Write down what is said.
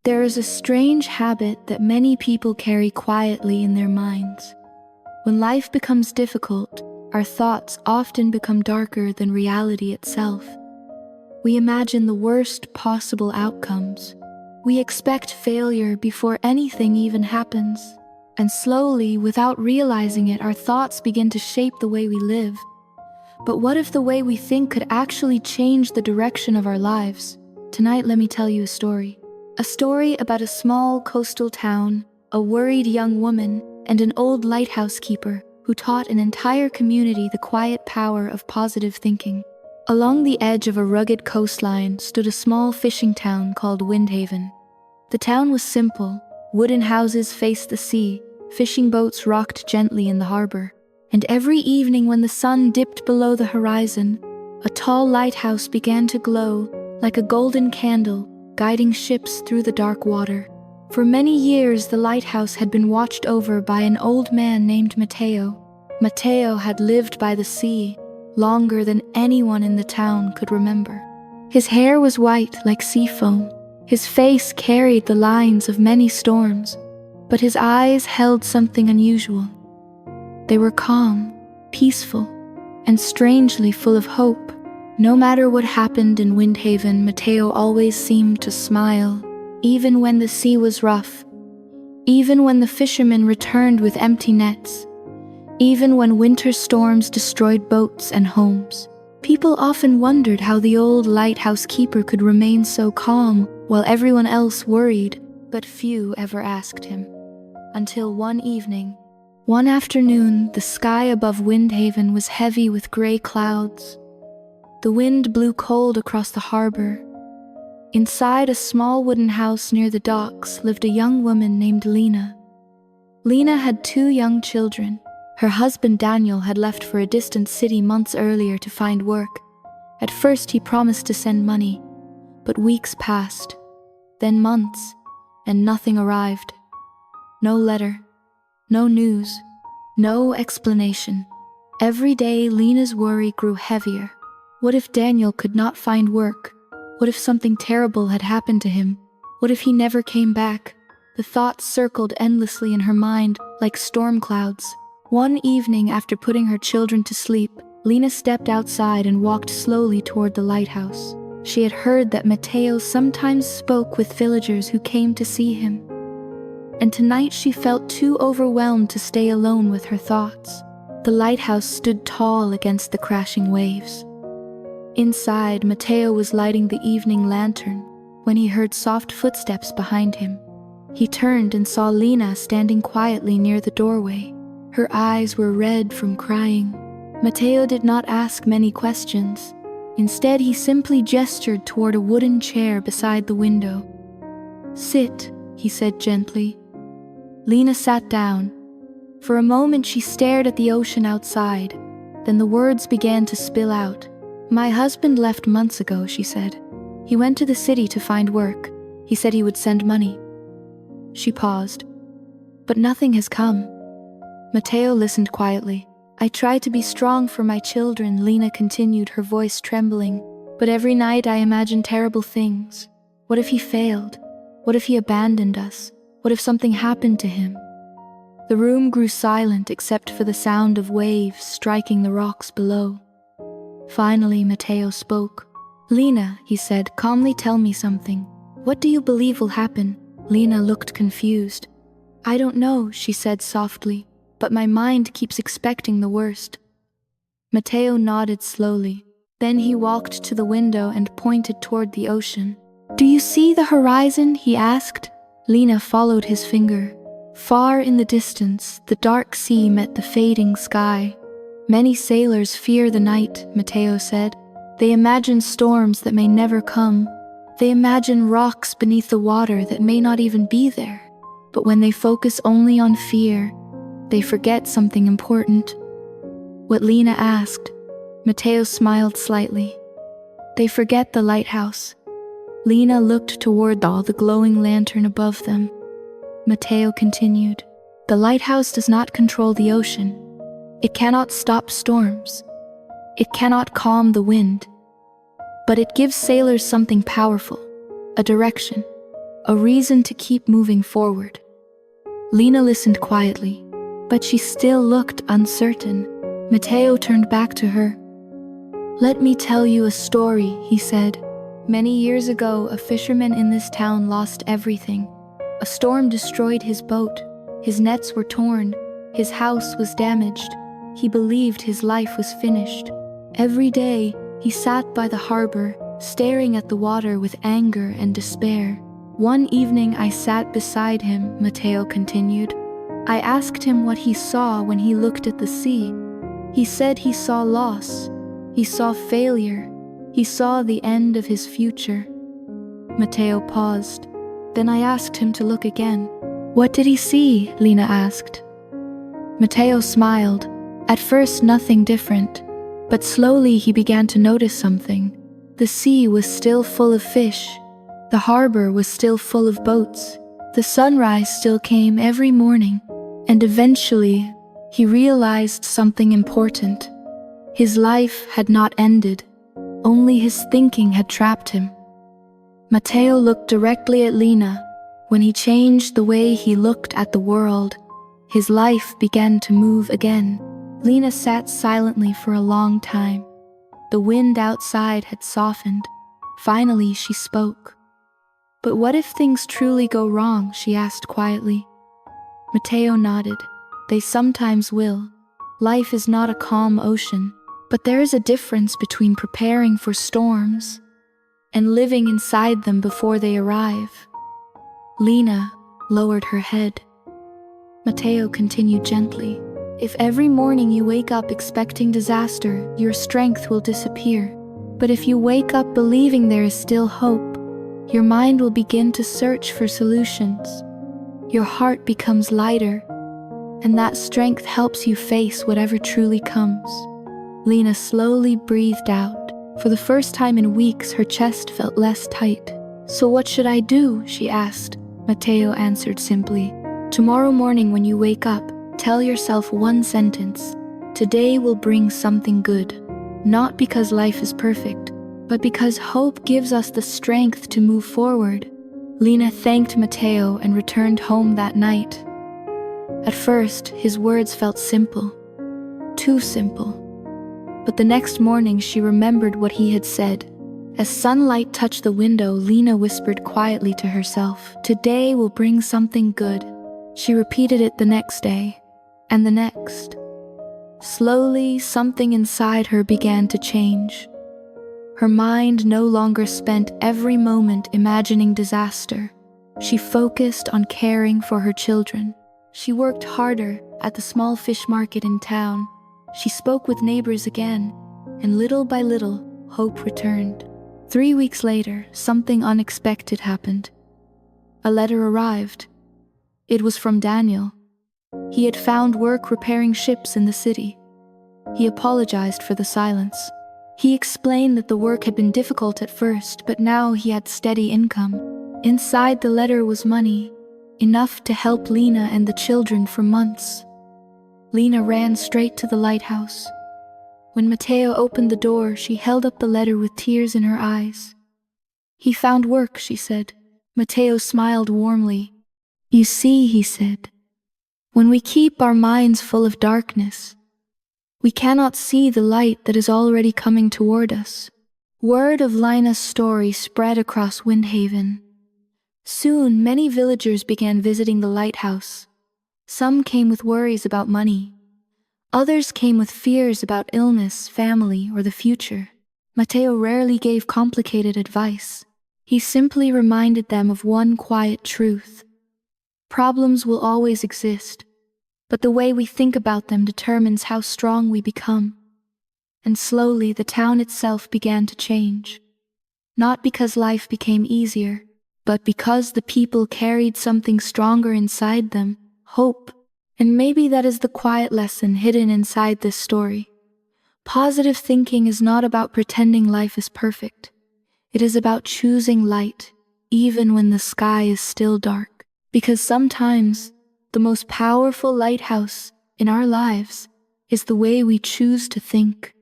There is a strange habit that many people carry quietly in their minds. When life becomes difficult, our thoughts often become darker than reality itself. We imagine the worst possible outcomes. We expect failure before anything even happens. And slowly, without realizing it, our thoughts begin to shape the way we live. But what if the way we think could actually change the direction of our lives? Tonight, let me tell you a story. A story about a small coastal town, a worried young woman, and an old lighthouse keeper who taught an entire community the quiet power of positive thinking. Along the edge of a rugged coastline stood a small fishing town called Windhaven. The town was simple. Wooden houses faced the sea, fishing boats rocked gently in the harbor, and every evening when the sun dipped below the horizon, a tall lighthouse began to glow like a golden candle, guiding ships through the dark water. For many years, the lighthouse had been watched over by an old man named Mateo. Mateo had lived by the sea longer than anyone in the town could remember. His hair was white like sea foam. His face carried the lines of many storms, but his eyes held something unusual. They were calm, peaceful, and strangely full of hope. No matter what happened in Windhaven, Mateo always seemed to smile, even when the sea was rough, even when the fishermen returned with empty nets, even when winter storms destroyed boats and homes. People often wondered how the old lighthouse keeper could remain so calm while everyone else worried, but few ever asked him. Until one afternoon, the sky above Windhaven was heavy with gray clouds. The wind blew cold across the harbor. Inside a small wooden house near the docks lived a young woman named Lina. Lina had 2 young children. Her husband Daniel had left for a distant city months earlier to find work. At first he promised to send money, but weeks passed, then months, and nothing arrived. No letter, no news, no explanation. Every day Lina's worry grew heavier. What if Daniel could not find work? What if something terrible had happened to him? What if he never came back? The thoughts circled endlessly in her mind like storm clouds. One evening, after putting her children to sleep, Lina stepped outside and walked slowly toward the lighthouse. She had heard that Mateo sometimes spoke with villagers who came to see him. And tonight she felt too overwhelmed to stay alone with her thoughts. The lighthouse stood tall against the crashing waves. Inside, Mateo was lighting the evening lantern when he heard soft footsteps behind him. He turned and saw Lina standing quietly near the doorway. Her eyes were red from crying. Mateo did not ask many questions. Instead, he simply gestured toward a wooden chair beside the window. "Sit," he said gently. Lina sat down. For a moment, she stared at the ocean outside. Then the words began to spill out. "My husband left months ago," she said. "He went to the city to find work. He said he would send money." She paused. "But nothing has come." Mateo listened quietly. "I try to be strong for my children," Lina continued, her voice trembling. "But every night I imagine terrible things. What if he failed? What if he abandoned us? What if something happened to him?" The room grew silent except for the sound of waves striking the rocks below. Finally, Mateo spoke. "Lina," he said, "calmly tell me something. What do you believe will happen?" Lina looked confused. "I don't know," she said softly, "but my mind keeps expecting the worst." Mateo nodded slowly. Then he walked to the window and pointed toward the ocean. "Do you see the horizon?" he asked. Lina followed his finger. Far in the distance, the dark sea met the fading sky. "Many sailors fear the night," Mateo said. "They imagine storms that may never come. They imagine rocks beneath the water that may not even be there. But when they focus only on fear, they forget something important." What Lina asked, Mateo smiled slightly. "They forget the lighthouse." Lina looked toward the glowing lantern above them. Mateo continued, "The lighthouse does not control the ocean. It cannot stop storms. It cannot calm the wind. But it gives sailors something powerful, a direction, a reason to keep moving forward. Lina listened quietly, but she still looked uncertain. Mateo turned back to her. "Let me tell you a story," he said. "Many years ago, a fisherman in this town lost everything. A storm destroyed his boat. His nets were torn. His house was damaged. He believed his life was finished. Every day, he sat by the harbor, staring at the water with anger and despair. One evening I sat beside him," Mateo continued. "I asked him what he saw when he looked at the sea. He said he saw loss. He saw failure. He saw the end of his future." Mateo paused. Then I asked him to look again. "What did he see?" Lina asked. Mateo smiled. At first, nothing different, but slowly he began to notice something. The sea was still full of fish. The harbor was still full of boats. The sunrise still came every morning. And eventually, he realized something important. His life had not ended. Only his thinking had trapped him. Mateo looked directly at Lina. When he changed the way he looked at the world, his life began to move again. Lina sat silently for a long time. The wind outside had softened. Finally, she spoke. "But what if things truly go wrong?" she asked quietly. Mateo nodded. "They sometimes will. Life is not a calm ocean, but there is a difference between preparing for storms and living inside them before they arrive." Lina lowered her head. Mateo continued gently. "If every morning you wake up expecting disaster, your strength will disappear. But if you wake up believing there is still hope, your mind will begin to search for solutions. Your heart becomes lighter, and that strength helps you face whatever truly comes." Lina slowly breathed out. For the first time in weeks, her chest felt less tight. "So what should I do?" she asked. Mateo answered simply. "Tomorrow morning when you wake up, tell yourself one sentence. Today will bring something good. Not because life is perfect, but because hope gives us the strength to move forward." Lina thanked Mateo and returned home that night. At first, his words felt simple. Too simple. But the next morning she remembered what he had said. As sunlight touched the window, Lina whispered quietly to herself, "Today will bring something good." She repeated it the next day, and the next. Slowly, something inside her began to change. Her mind no longer spent every moment imagining disaster. She focused on caring for her children. She worked harder at the small fish market in town. She spoke with neighbors again, and little by little, hope returned. 3 weeks later, something unexpected happened. A letter arrived. It was from Daniel. He had found work repairing ships in the city. He apologized for the silence. He explained that the work had been difficult at first, but now he had steady income. Inside the letter was money, enough to help Lina and the children for months. Lina ran straight to the lighthouse. When Mateo opened the door, she held up the letter with tears in her eyes. "He found work," she said. Mateo smiled warmly. "You see," he said, "when we keep our minds full of darkness, we cannot see the light that is already coming toward us." Word of Lina's story spread across Windhaven. Soon, many villagers began visiting the lighthouse. Some came with worries about money. Others came with fears about illness, family, or the future. Mateo rarely gave complicated advice. He simply reminded them of one quiet truth. Problems will always exist, but the way we think about them determines how strong we become. And slowly, the town itself began to change. Not because life became easier, but because the people carried something stronger inside them, hope. And maybe that is the quiet lesson hidden inside this story. Positive thinking is not about pretending life is perfect. It is about choosing light, even when the sky is still dark. Because sometimes, the most powerful lighthouse in our lives is the way we choose to think.